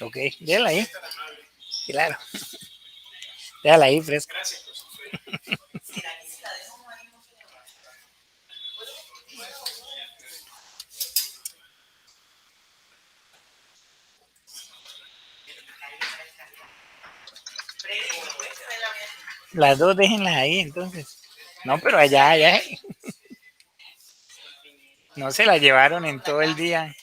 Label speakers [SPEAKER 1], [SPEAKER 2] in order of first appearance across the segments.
[SPEAKER 1] Ok, déjala ahí, claro, déjala ahí fresca. Las dos déjenlas ahí entonces. No, pero allá, no se la llevaron en todo el día.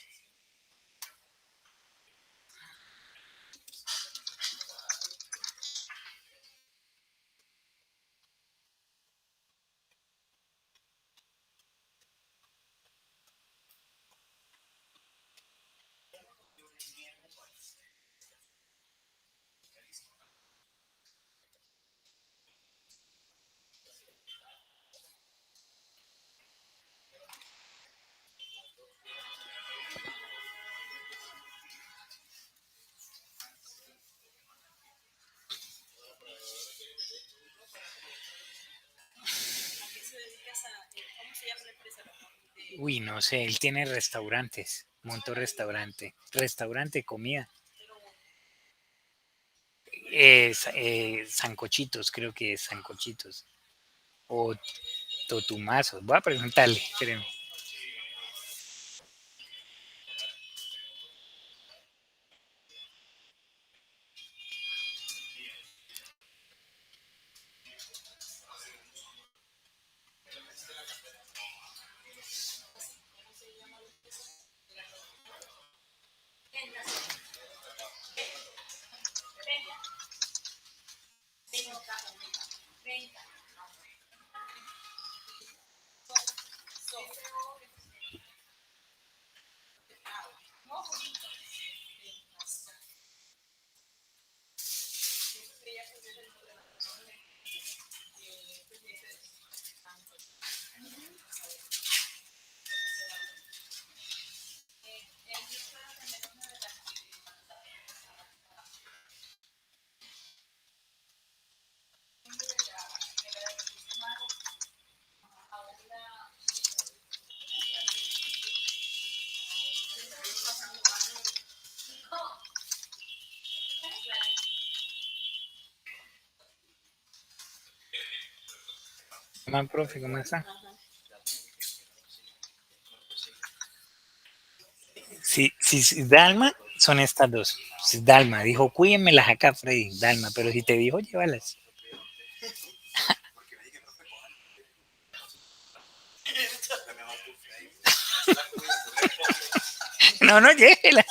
[SPEAKER 1] Uy, no sé, él tiene restaurantes, montó restaurante, comida, sancochitos, creo que es sancochitos, o totumazos, voy a preguntarle, creo. ¿Cómo, profe? ¿Cómo está? Si Dalma, son estas dos. Si Dalma dijo, cuídenmelas acá, Freddy, Dalma, pero si te dijo, llévalas. No, no, llévelas.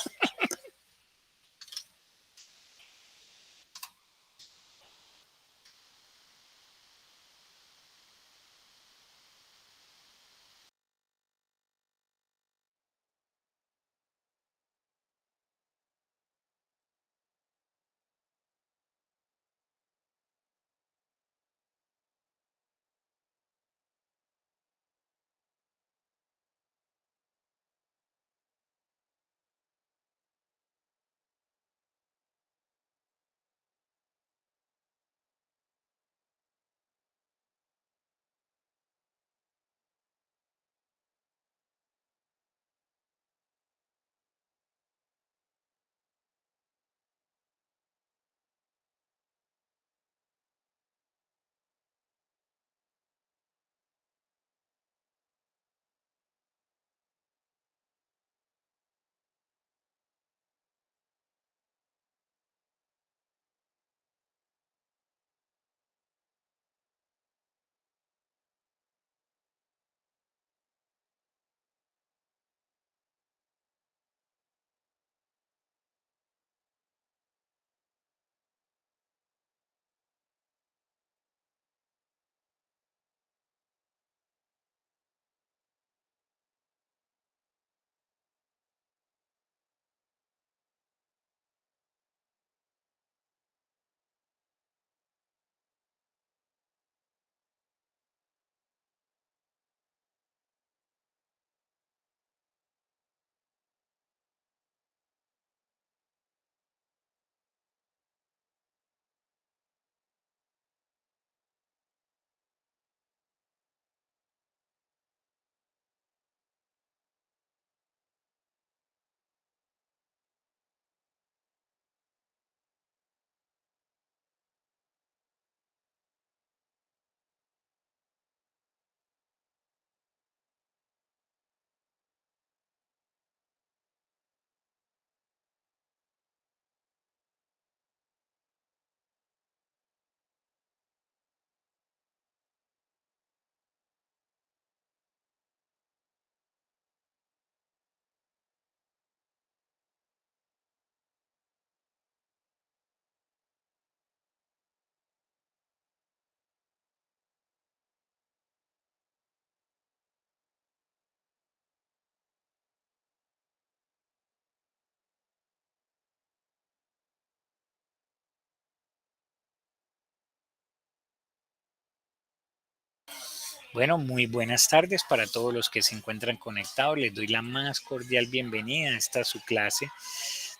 [SPEAKER 1] Bueno, muy buenas tardes para todos los que se encuentran conectados. Les doy la más cordial bienvenida a esta su clase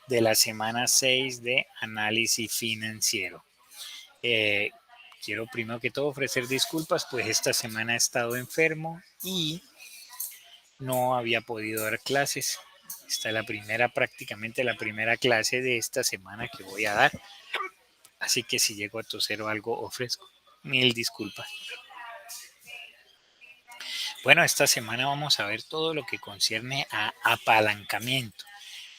[SPEAKER 1] de la semana 6 de análisis financiero. Eh, Quiero primero que todo ofrecer disculpas, pues esta semana he estado enfermo y no había podido dar clases. Esta es prácticamente la primera clase de esta semana que voy a dar. Así que si llego a toser o algo, ofrezco mil disculpas. Bueno, esta semana vamos a ver todo lo que concierne a apalancamiento.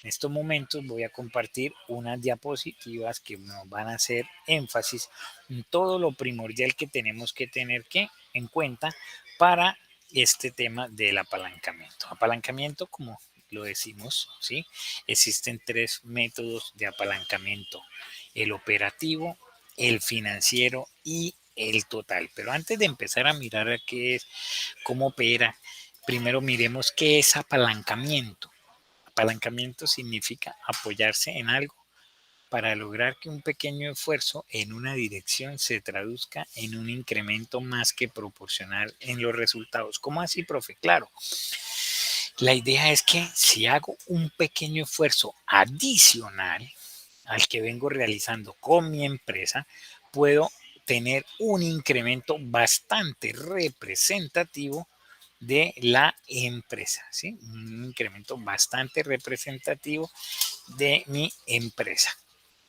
[SPEAKER 1] En estos momentos voy a compartir unas diapositivas que nos van a hacer énfasis en todo lo primordial que tenemos que tener en cuenta para este tema del apalancamiento. Apalancamiento, como lo decimos, ¿sí? Existen tres métodos de apalancamiento: el operativo, el financiero y el total. Pero antes de empezar a mirar qué es, cómo opera, primero miremos qué es apalancamiento. Apalancamiento significa apoyarse en algo para lograr que un pequeño esfuerzo en una dirección se traduzca en un incremento más que proporcional en los resultados. ¿Cómo así, profe? Claro, la idea es que si hago un pequeño esfuerzo adicional al que vengo realizando con mi empresa, puedo tener un incremento bastante representativo de la empresa, ¿sí? Un incremento bastante representativo de mi empresa,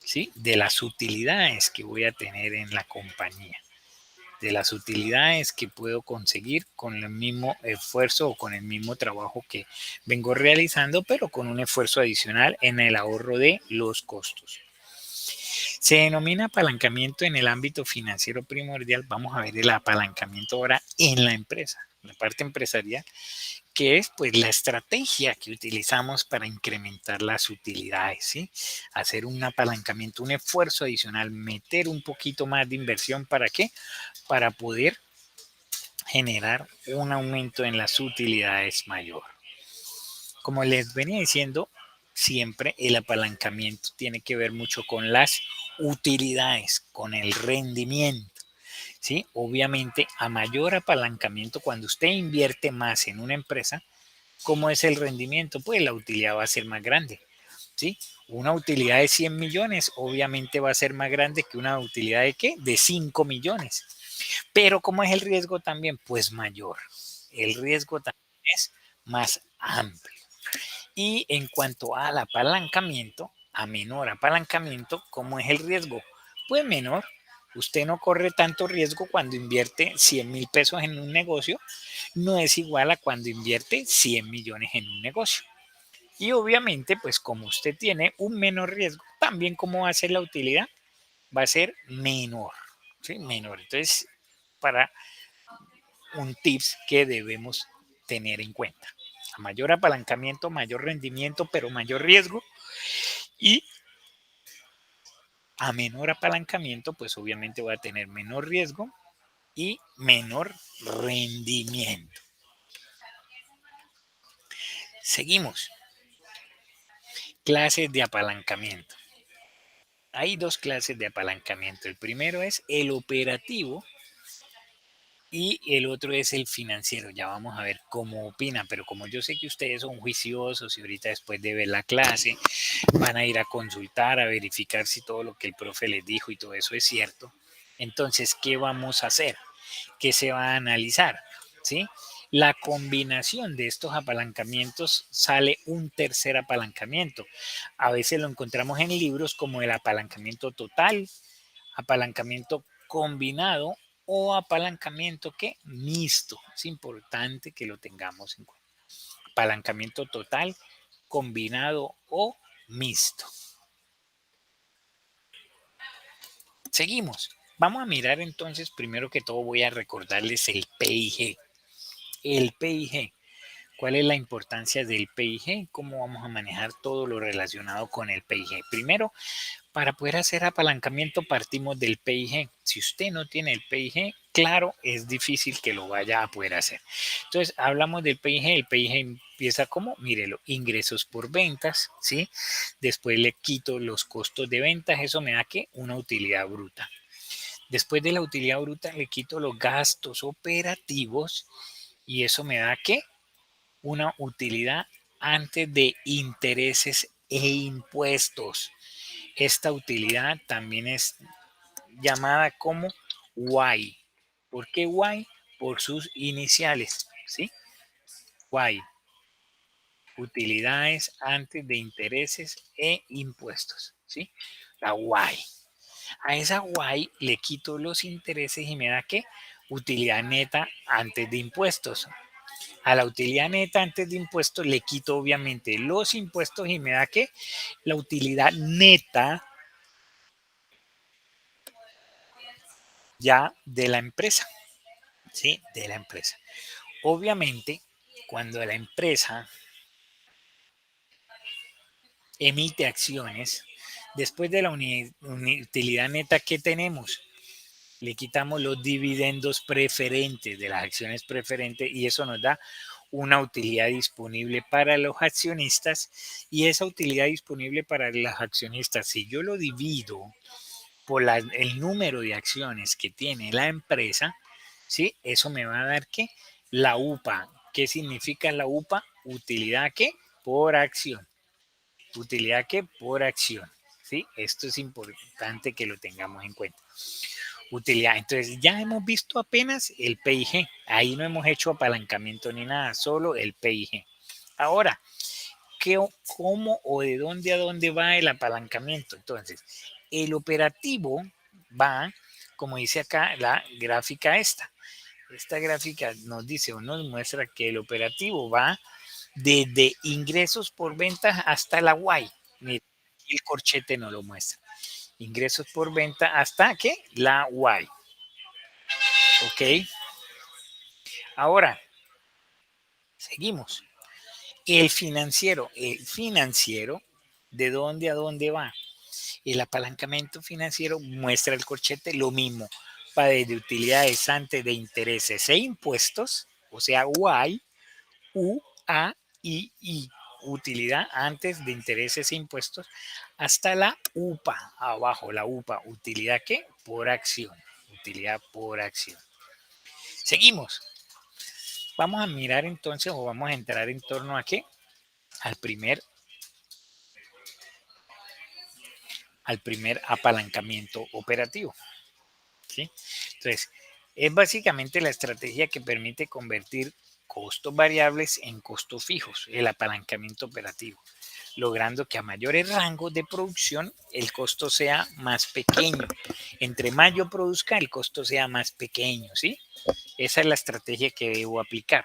[SPEAKER 1] ¿sí? De las utilidades que voy a tener en la compañía, de las utilidades que puedo conseguir con el mismo esfuerzo o con el mismo trabajo que vengo realizando, pero con un esfuerzo adicional en el ahorro de los costos. Se denomina apalancamiento en el ámbito financiero primordial. Vamos a ver el apalancamiento ahora en la empresa, la parte empresarial, que es pues la estrategia que utilizamos para incrementar las utilidades, ¿sí? Hacer un apalancamiento, un esfuerzo adicional, meter un poquito más de inversión. ¿Para qué? Para poder generar un aumento en las utilidades mayor. Como les venía diciendo, siempre el apalancamiento tiene que ver mucho con las utilidades, con el rendimiento. ¿Sí? Obviamente, a mayor apalancamiento, cuando usted invierte más en una empresa, ¿cómo es el rendimiento? Pues la utilidad va a ser más grande. ¿Sí? Una utilidad de 100 millones obviamente va a ser más grande que una utilidad de ¿qué? De 5 millones. Pero ¿cómo es el riesgo también? Pues mayor. El riesgo también es más amplio. Y en cuanto al apalancamiento, a menor apalancamiento, ¿cómo es el riesgo? Pues menor. Usted no corre tanto riesgo cuando invierte 100 mil pesos en un negocio, no es igual a cuando invierte 100 millones en un negocio. Y obviamente, pues como usted tiene un menor riesgo, también cómo va a ser la utilidad, va a ser menor, ¿sí? Menor. Entonces, para un tips que debemos tener en cuenta. A mayor apalancamiento, mayor rendimiento, pero mayor riesgo. Y a menor apalancamiento, pues obviamente voy a tener menor riesgo y menor rendimiento. Seguimos. Clases de apalancamiento. Hay dos clases de apalancamiento. El primero es el operativo y el otro es el financiero. Ya vamos a ver cómo opina, pero como yo sé que ustedes son juiciosos y ahorita después de ver la clase van a ir a consultar, a verificar si todo lo que el profe les dijo y todo eso es cierto. Entonces, ¿qué vamos a hacer? ¿Qué se va a analizar? ¿Sí? La combinación de estos apalancamientos sale un tercer apalancamiento. A veces lo encontramos en libros como el apalancamiento total, apalancamiento combinado o apalancamiento ¿qué? Mixto. Es importante que lo tengamos en cuenta. Apalancamiento total, combinado o mixto. Seguimos. Vamos a mirar entonces, primero que todo voy a recordarles el PIG. El PIG. ¿Cuál es la importancia del PIG? ¿Cómo vamos a manejar todo lo relacionado con el PIG? Primero, para poder hacer apalancamiento partimos del PIG. Si usted no tiene el PIG, claro, es difícil que lo vaya a poder hacer. Entonces, hablamos del PIG. El PIG empieza como, mírelo, ingresos por ventas, ¿sí? Después le quito los costos de ventas. Eso me da que una utilidad bruta. Después de la utilidad bruta le quito los gastos operativos y eso me da ¿qué? Una utilidad antes de intereses e impuestos. Esta utilidad también es llamada como Y. ¿Por qué Y? Por sus iniciales, ¿sí? Y. Utilidades antes de intereses e impuestos, ¿sí? La Y. A esa Y le quito los intereses y me da ¿qué? Utilidad neta antes de impuestos. A la utilidad neta antes de impuestos le quito obviamente los impuestos y me da ¿qué? La utilidad neta ya de la empresa, ¿sí? De la empresa. Obviamente, cuando la empresa emite acciones, después de la utilidad neta que tenemos, le quitamos los dividendos preferentes de las acciones preferentes y eso nos da una utilidad disponible para los accionistas y esa utilidad disponible para los accionistas, si yo lo divido por el número de acciones que tiene la empresa, ¿sí? Eso me va a dar que la UPA. ¿Qué significa la UPA? Utilidad que por acción. Utilidad que por acción. ¿Sí? Esto es importante que lo tengamos en cuenta. Utilidad. Entonces ya hemos visto apenas el PIG. Ahí no hemos hecho apalancamiento ni nada, solo el PIG. Ahora, ¿qué, cómo o de dónde a dónde va el apalancamiento? Entonces, el operativo va, como dice acá la gráfica esta. Esta gráfica nos dice o nos muestra que el operativo va desde ingresos por ventas hasta la Y. Mira, el corchete no lo muestra. Ingresos por venta hasta que la Y. Ok. Ahora, seguimos. El financiero, ¿de dónde a dónde va? El apalancamiento financiero muestra el corchete lo mismo. Va desde utilidades antes de intereses e impuestos, o sea, Y, U, A, I. Utilidad antes de intereses e impuestos, hasta la UPA, abajo, la UPA, utilidad que por acción. Utilidad por acción. Seguimos. Vamos a mirar entonces o vamos a entrar en torno a qué? Al primer, al primer apalancamiento operativo. ¿Sí? Entonces, es básicamente la estrategia que permite convertir costos variables en costos fijos, el apalancamiento operativo, logrando que a mayores rangos de producción el costo sea más pequeño. Entre más yo produzca, el costo sea más pequeño, ¿sí? Esa es la estrategia que debo aplicar.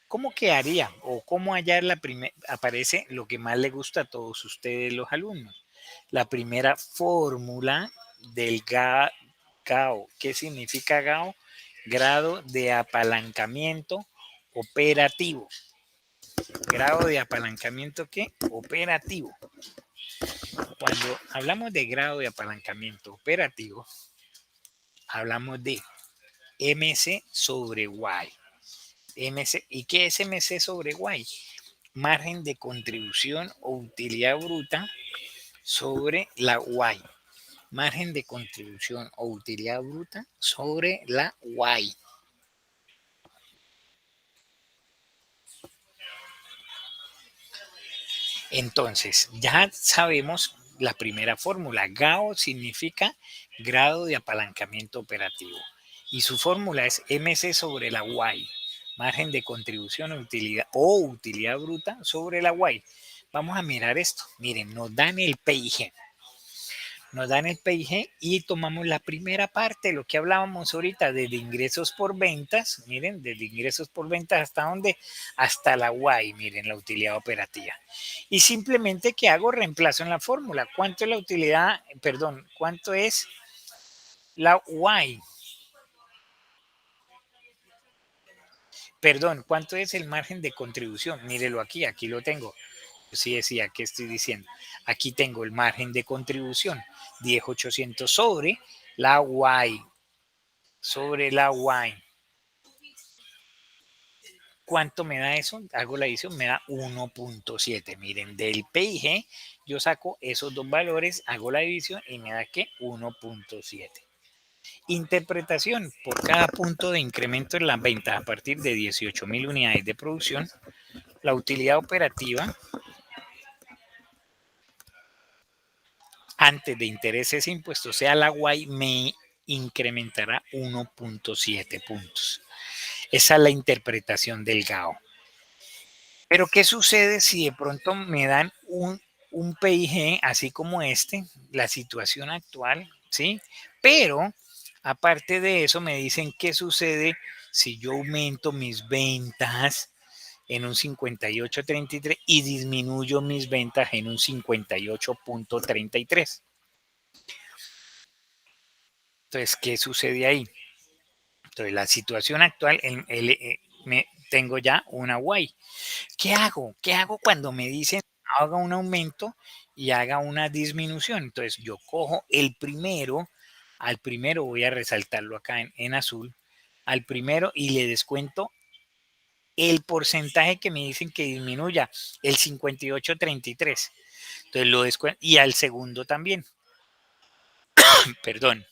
[SPEAKER 1] ¿Cómo quedaría o cómo hallar aparece lo que más le gusta a todos ustedes los alumnos? La primera fórmula del GAO. ¿Qué significa GAO? Grado de apalancamiento operativo. Grado de apalancamiento ¿qué? Operativo. Cuando hablamos de grado de apalancamiento operativo, hablamos de MC sobre Y. MC, ¿y qué es MC sobre Y? Margen de contribución o utilidad bruta sobre la Y. Margen de contribución o utilidad bruta sobre la Y. Entonces, ya sabemos la primera fórmula. GAO significa grado de apalancamiento operativo. Y su fórmula es MC sobre la Y. Margen de contribución o utilidad bruta sobre la Y. Vamos a mirar esto. Miren, nos dan el PIG. Nos dan el PIG y tomamos la primera parte, lo que hablábamos ahorita, desde ingresos por ventas, miren, desde ingresos por ventas hasta dónde, hasta la Y, miren, la utilidad operativa. Y simplemente, ¿qué hago? Reemplazo en la fórmula. ¿Cuánto es la utilidad? Perdón, ¿cuánto es la Y? Perdón, ¿cuánto es el margen de contribución? Mírelo aquí, aquí lo tengo. Sí decía, ¿qué estoy diciendo? Aquí tengo el margen de contribución, 10.800 sobre la Y, sobre la Y. ¿Cuánto me da eso? Hago la adición, me da 1.7. Miren, del PIG yo saco esos dos valores, hago la división y me da que 1.7. Interpretación: por cada punto de incremento en las ventas a partir de 18.000 unidades de producción, la utilidad operativa antes de intereses e impuestos, sea la guay, me incrementará 1.7 puntos. Esa es la interpretación del GAO. Pero ¿qué sucede si de pronto me dan un PIG así como este, la situación actual, ¿sí? Pero aparte de eso me dicen qué sucede si yo aumento mis ventas en un 58.33 y disminuyo mis ventas en un 58.33. Entonces, ¿qué sucede ahí? Entonces, la situación actual, tengo ya una Y. ¿Qué hago? ¿Qué hago cuando me dicen haga un aumento y haga una disminución? Entonces, yo cojo el primero, al primero voy a resaltarlo acá en azul, al primero y le descuento el porcentaje que me dicen que disminuya, el 58.33. Entonces lo descuento y al segundo también, perdón.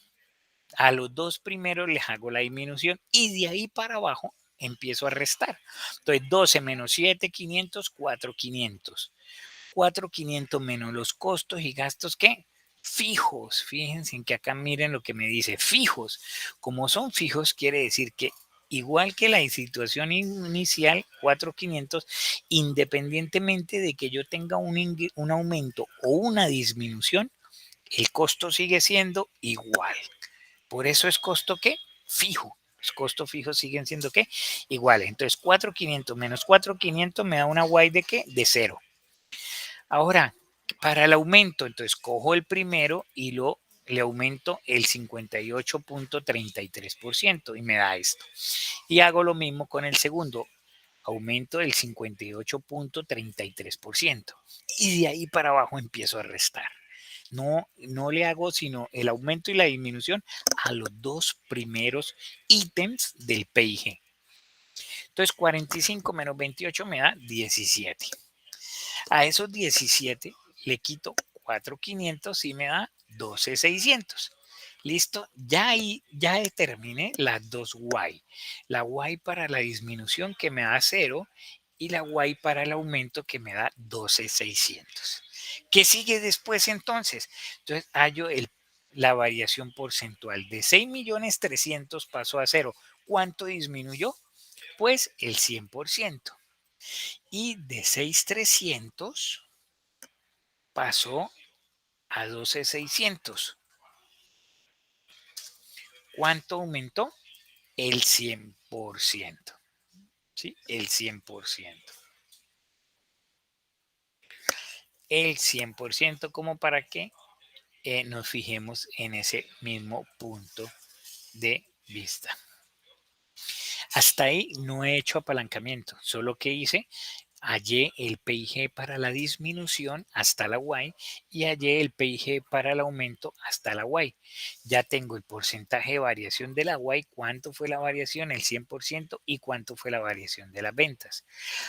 [SPEAKER 1] A los dos primeros les hago la disminución y de ahí para abajo empiezo a restar. Entonces 12 menos 7.500, 4.500. 4.500 menos los costos y gastos que fijos. Fíjense en que acá miren lo que me dice, fijos. Como son fijos, quiere decir que igual que la situación inicial, 4.500, independientemente de que yo tenga un aumento o una disminución, el costo sigue siendo igual. Por eso es costo que fijo. Los costos fijos siguen siendo ¿qué? Iguales. Entonces 4.500 menos 4.500 me da una Y de ¿qué? De cero. Ahora, para el aumento, entonces cojo el primero y le aumento el 58.33% y me da esto. Y hago lo mismo con el segundo, aumento el 58.33%. Y de ahí para abajo empiezo a restar. No le hago sino el aumento y la disminución a los dos primeros ítems del PIG. Entonces 45 menos 28 me da 17. A esos 17 le quito 4.500 y me da 12.600. Listo, ya ahí ya determiné las dos Y. La Y para la disminución que me da 0 y la Y para el aumento que me da 12.600. ¿Qué sigue después entonces? Entonces hallo la variación porcentual de 6.300.000 pasó a 0. ¿Cuánto disminuyó? Pues el 100%. Y de 6.300 pasó a 12.600. ¿Cuánto aumentó? El 100%. ¿Sí? El 100%. El 100% como para que nos fijemos en ese mismo punto de vista. Hasta ahí no he hecho apalancamiento, solo que hice, hallé el PIG para la disminución hasta la Y y hallé el PIG para el aumento hasta la Y. Ya tengo el porcentaje de variación de la Y, cuánto fue la variación, el 100% y cuánto fue la variación de las ventas.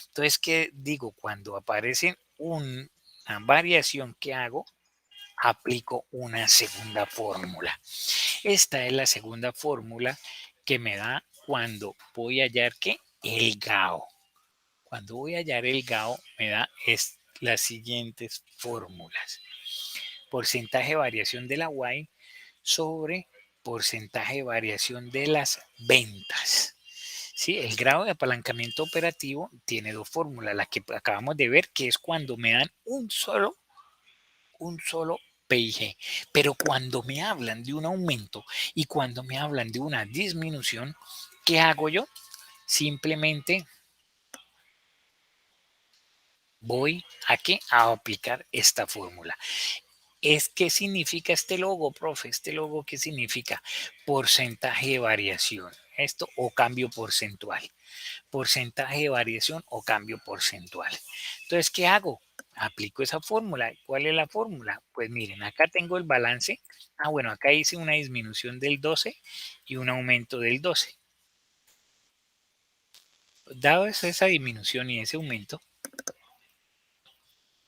[SPEAKER 1] Entonces, ¿qué digo? Cuando aparece una variación que hago, aplico una segunda fórmula. Esta es la segunda fórmula que me da cuando voy a hallar ¿qué? El GAO. Cuando voy a hallar el GAO me da las siguientes fórmulas. Porcentaje de variación de la Y sobre porcentaje de variación de las ventas. Sí, el grado de apalancamiento operativo tiene dos fórmulas, la que acabamos de ver, que es cuando me dan un solo PIG. Pero cuando me hablan de un aumento y cuando me hablan de una disminución, ¿qué hago yo? Simplemente voy a aplicar esta fórmula. ¿Qué significa este logo, profe? Este logo, ¿qué significa? Porcentaje de variación. Esto o cambio porcentual. Porcentaje de variación o cambio porcentual. Entonces, ¿qué hago? Aplico esa fórmula. ¿Cuál es la fórmula? Pues miren, acá tengo el balance. Bueno, acá hice una disminución del 12 y un aumento del 12. Dado esa disminución y ese aumento,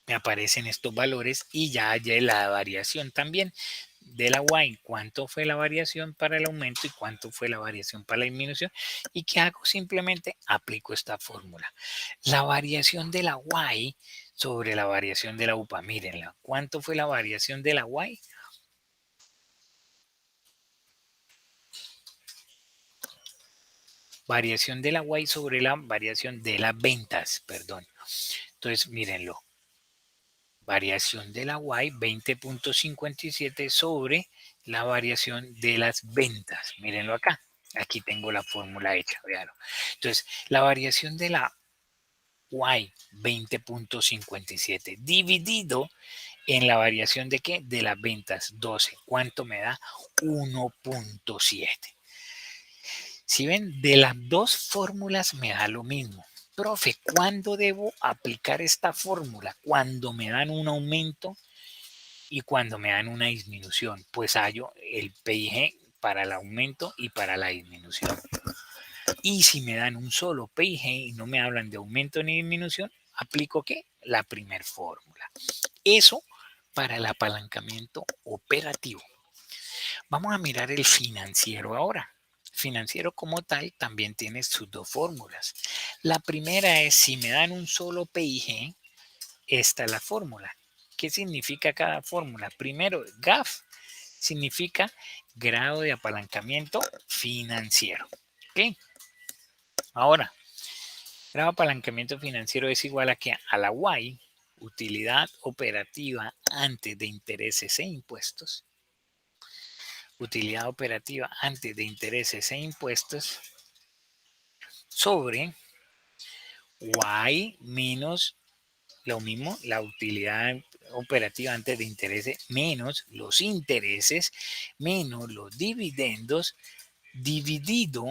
[SPEAKER 1] me aparecen estos valores y ya hay la variación también. de la Y, cuánto fue la variación para el aumento y cuánto fue la variación para la disminución. ¿Y qué hago? Simplemente aplico esta fórmula. La variación de la Y sobre la variación de la UPA. Mírenla. ¿Cuánto fue la variación de la Y? Variación de la Y sobre la variación de las ventas, perdón. Entonces, mírenlo. Variación de la Y 20.57 sobre la variación de las ventas. Mírenlo acá. Aquí tengo la fórmula hecha, véanlo. Entonces, la variación de la Y 20.57 dividido en la variación de qué? De las ventas 12. ¿Cuánto me da? 1.7. Si ven, de las dos fórmulas me da lo mismo. Profe, ¿cuándo debo aplicar esta fórmula? Cuando me dan un aumento y cuando me dan una disminución. Pues hallo el PIG para el aumento y para la disminución. Y si me dan un solo PIG y no me hablan de aumento ni disminución, aplico ¿qué? La primer fórmula. Eso para el apalancamiento operativo. Vamos a mirar el financiero ahora. Financiero como tal también tiene sus dos fórmulas. La primera es si me dan un solo PIG, esta es la fórmula. ¿Qué significa cada fórmula? Primero, GAF significa grado de apalancamiento financiero. ¿Ok? Ahora, grado de apalancamiento financiero es igual a que a la Y, utilidad operativa antes de intereses e impuestos, utilidad operativa antes de intereses e impuestos sobre Y menos lo mismo, la utilidad operativa antes de intereses menos los intereses menos los dividendos dividido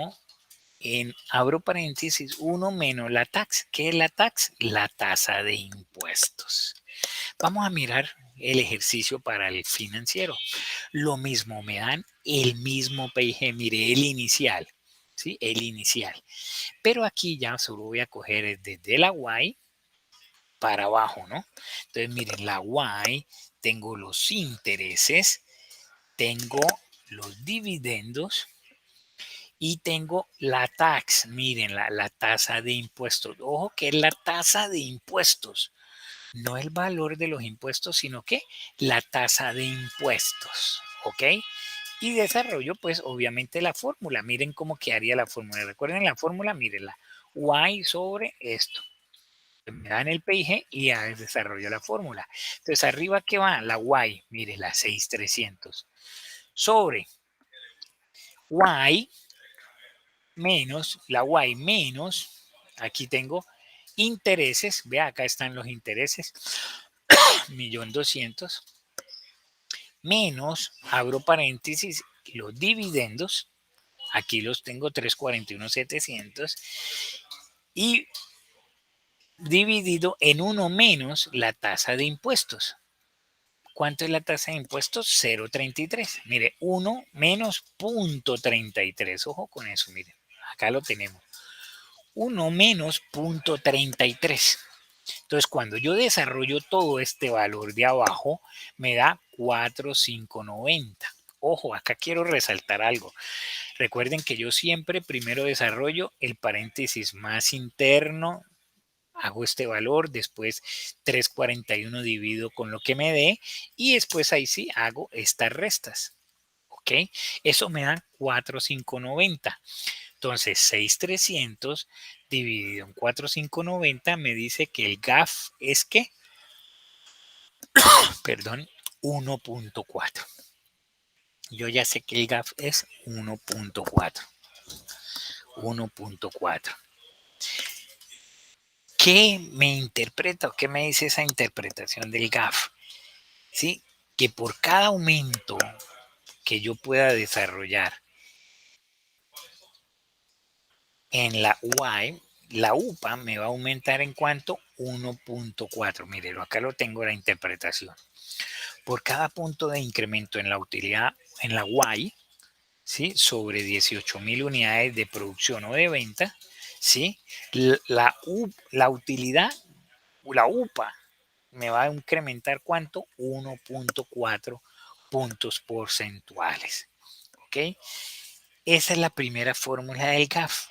[SPEAKER 1] en, abro paréntesis, 1 menos la tax. ¿Qué es la tax? La tasa de impuestos. Vamos a mirar el ejercicio para el financiero. Lo mismo, me dan el mismo PIG, mire, el inicial, ¿sí? El inicial. Pero aquí ya solo voy a coger desde la Y para abajo, ¿no? Entonces, miren, la Y, tengo los intereses, tengo los dividendos y tengo la tax, miren, la tasa de impuestos. Ojo que es la tasa de impuestos, no el valor de los impuestos, sino que la tasa de impuestos, ¿ok? Y desarrollo, pues, obviamente la fórmula. Miren cómo quedaría la fórmula. Recuerden la fórmula, mírenla. Y sobre esto. Me dan el PIG y ya desarrollo la fórmula. Entonces, arriba, ¿qué va? La Y, mire, la 6300. Sobre Y menos, la Y menos, aquí tengo intereses, vea, acá están los intereses, 1.200.000, menos, abro paréntesis, los dividendos, aquí los tengo 341.700, y dividido en 1 menos la tasa de impuestos. ¿Cuánto es la tasa de impuestos? 0.33. Mire, 1 menos 0.33. Ojo con eso, mire. Acá lo tenemos. 1 menos 0.33. Entonces, cuando yo desarrollo todo este valor de abajo, me da 4.590. Ojo, acá quiero resaltar algo. Recuerden que yo siempre primero desarrollo el paréntesis más interno, hago este valor, después 341 divido con lo que me dé y después ahí sí hago estas restas. ¿Ok? Eso me da 4.590. Entonces 6.300 dividido en 4.590 me dice que el GAF es que, perdón, 1.4. Yo ya sé que el GAF es 1.4. 1.4. ¿Qué me interpreta o qué me dice esa interpretación del GAF? ¿Sí? Que por cada aumento que yo pueda desarrollar en la Y, la UPA me va a aumentar en cuanto 1.4. Mire, acá lo tengo la interpretación. Por cada punto de incremento en la utilidad en la Y, ¿sí? Sobre 18.000 unidades de producción o de venta, ¿sí? La utilidad, la UPA, me va a incrementar ¿cuánto? 1.4 puntos porcentuales. ¿Ok? Esa es la primera fórmula del GAF.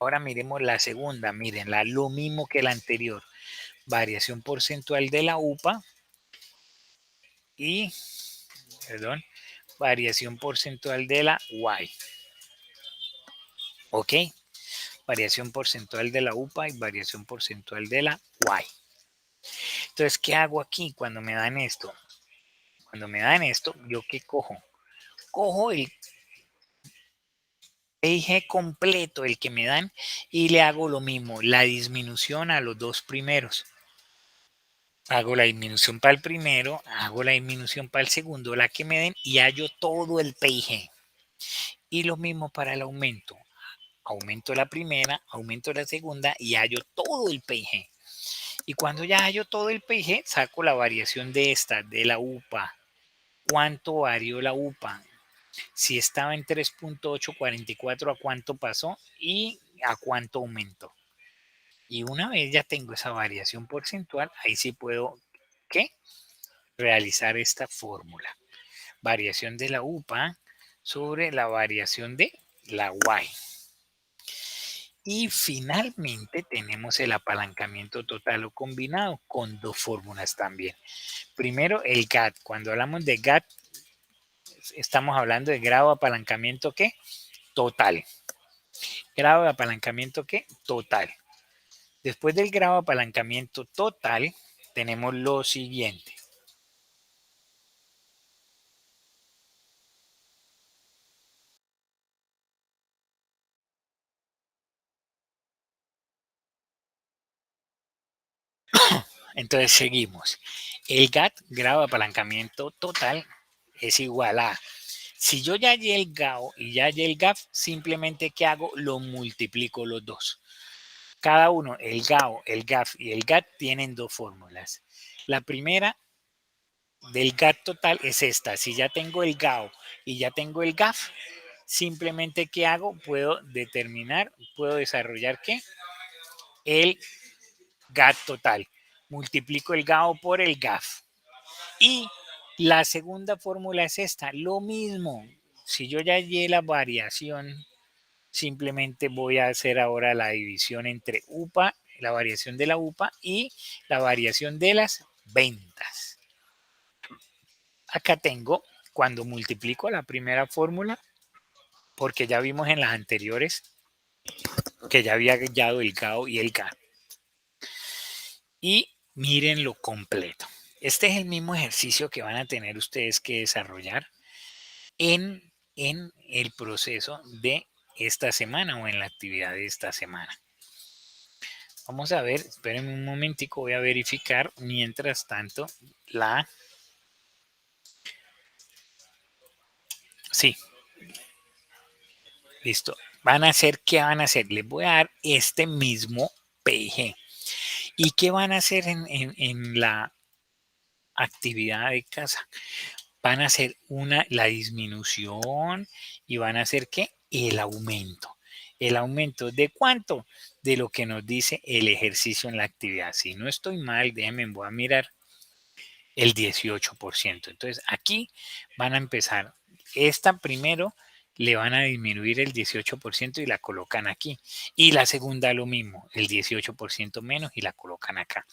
[SPEAKER 1] Ahora miremos la segunda, mírenla, lo mismo que la anterior. Variación porcentual de la UPA y, perdón, variación porcentual de la Y. ¿Ok? Variación porcentual de la UPA y variación porcentual de la Y. Entonces, ¿qué hago aquí cuando me dan esto? Cuando me dan esto, ¿yo qué cojo? Cojo el PIG completo, el que me dan, y le hago lo mismo, la disminución a los dos primeros. Hago la disminución para el primero, hago la disminución para el segundo, la que me den, y hallo todo el PIG. Y lo mismo para el aumento. Aumento la primera, aumento la segunda y hallo todo el PIG. Y cuando ya hallo todo el PIG, saco la variación de esta, de la UPA. ¿Cuánto varió la UPA? Si estaba en 3.844, ¿a cuánto pasó? Y a cuánto aumentó. Y una vez ya tengo esa variación porcentual, ahí sí puedo, ¿qué? Realizar esta fórmula. Variación de la UPA sobre la variación de la Y. Y finalmente tenemos el apalancamiento total o combinado con dos fórmulas también. Primero, el GAT. Cuando hablamos de GAT, estamos hablando de grado de apalancamiento ¿qué? Total. Grado de apalancamiento ¿qué? Total. Después del grado de apalancamiento total, tenemos lo siguiente. Entonces seguimos. El GAT, grado de apalancamiento total, es igual a, si yo ya hallé el GAO y ya hallé el GAF, simplemente ¿qué hago? Lo multiplico los dos. Cada uno, el GAO, el GAF y el GAT tienen dos fórmulas. La primera del GAT total es esta. Si ya tengo el GAO y ya tengo el GAF, simplemente ¿qué hago? Puedo determinar, puedo desarrollar ¿qué? El GAT total. Multiplico el GAO por el GAF. Y la segunda fórmula es esta, lo mismo. Si yo ya hallé la variación, simplemente voy a hacer ahora la división entre UPA, la variación de la UPA y la variación de las ventas. Acá tengo, cuando multiplico la primera fórmula, porque ya vimos en las anteriores que ya había hallado el GAO y el GA. Y miren lo completo. Este es el mismo ejercicio que van a tener ustedes que desarrollar en el proceso de esta semana o en la actividad de esta semana. Vamos a ver, espérenme un momentico, voy a verificar mientras tanto la... Sí, listo. Van a hacer, ¿qué van a hacer? Les voy a dar este mismo PIG. ¿Y qué van a hacer en la actividad de casa? Van a hacer la disminución y van a hacer ¿qué? El aumento. ¿El aumento de cuánto? De lo que nos dice el ejercicio en la actividad. Si no estoy mal, déjenme, voy a mirar el 18%. Entonces aquí van a empezar. Esta primero le van a disminuir el 18% y la colocan aquí. Y la segunda lo mismo, el 18% menos y la colocan acá.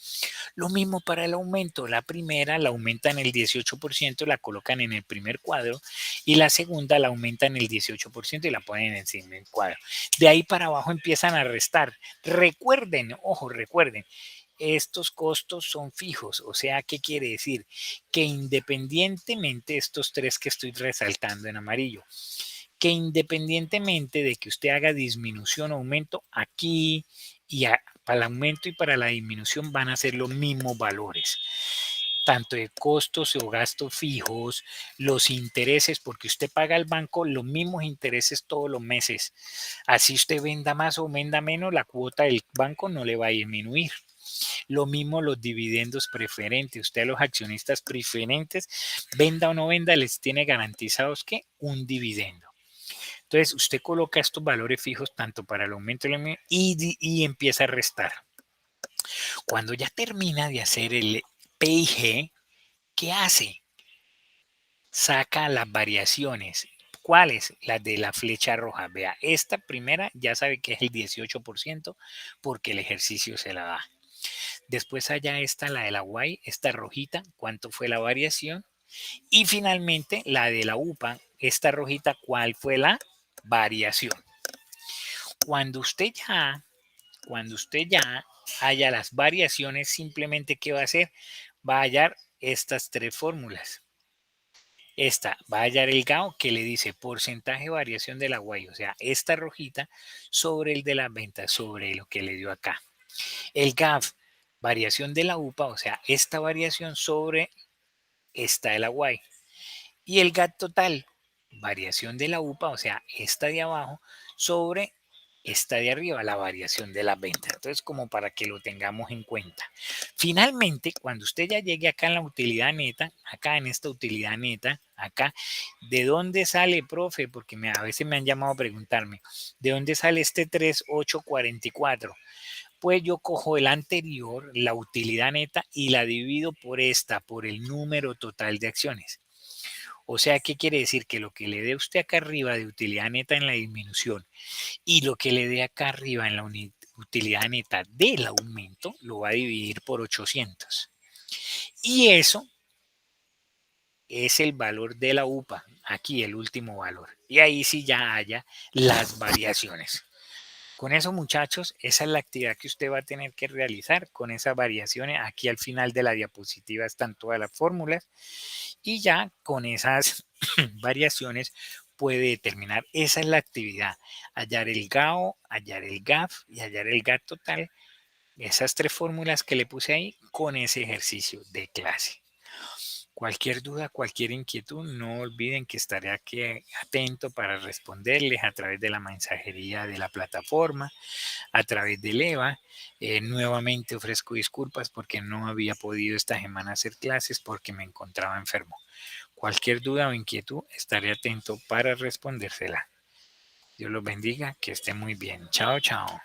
[SPEAKER 1] Lo mismo para el aumento. La primera la aumentan el 18%, la colocan en el primer cuadro y la segunda la aumentan el 18% y la ponen encima del cuadro. De ahí para abajo empiezan a restar. Recuerden, ojo, recuerden, estos costos son fijos. O sea, ¿qué quiere decir? Que independientemente estos tres que estoy resaltando en amarillo, que independientemente de que usted haga disminución o aumento aquí y para el aumento y para la disminución van a ser los mismos valores, tanto de costos o gastos fijos, los intereses, porque usted paga al banco los mismos intereses todos los meses. Así usted venda más o venda menos, la cuota del banco no le va a disminuir. Lo mismo los dividendos preferentes. Usted a los accionistas preferentes, venda o no venda, les tiene garantizados que un dividendo. Entonces, usted coloca estos valores fijos tanto para el aumento y empieza a restar. Cuando ya termina de hacer el PIG, ¿qué hace? saca las variaciones. ¿Cuáles? Las de la flecha roja. Vea, esta primera ya sabe que es el 18% porque el ejercicio se la da. Después allá está la de la Y, esta rojita, cuánto fue la variación. Y finalmente la de la UPA, esta rojita, cuál fue la variación. Cuando usted ya, cuando usted ya haya las variaciones, simplemente ¿qué va a hacer? Va a hallar estas tres fórmulas. Esta va a hallar el GAO que le dice porcentaje de variación de la Y, o sea, esta rojita sobre el de las ventas, sobre lo que le dio acá. El GAF, variación de la UPA, o sea, esta variación sobre esta de la Y. Y el GAT total, variación de la UPA, o sea, esta de abajo, sobre esta de arriba, la variación de las ventas. Entonces, como para que lo tengamos en cuenta. Finalmente, cuando usted ya llegue acá en la utilidad neta, acá en esta utilidad neta, acá, ¿de dónde sale, profe? Porque a veces me han llamado a preguntarme, ¿de dónde sale este 3844? Pues yo cojo el anterior, la utilidad neta, y la divido por esta, por el número total de acciones. O sea, ¿qué quiere decir? Que lo que le dé usted acá arriba de utilidad neta en la disminución y lo que le dé acá arriba en la utilidad neta del aumento, lo va a dividir por 800. Y eso es el valor de la UPA, aquí el último valor. Y ahí sí ya haya las variaciones. Con eso, muchachos, esa es la actividad que usted va a tener que realizar con esas variaciones. Aquí al final de la diapositiva están todas las fórmulas y ya con esas variaciones puede determinar. Esa es la actividad, hallar el GAO, hallar el GAF y hallar el GAT total. Esas tres fórmulas que le puse ahí con ese ejercicio de clase. Cualquier duda, cualquier inquietud, no olviden que estaré aquí atento para responderles a través de la mensajería de la plataforma, a través del EVA. Nuevamente ofrezco disculpas porque no había podido esta semana hacer clases porque me encontraba enfermo. Cualquier duda o inquietud, estaré atento para respondérsela. Dios los bendiga, que esté muy bien. Chao, chao.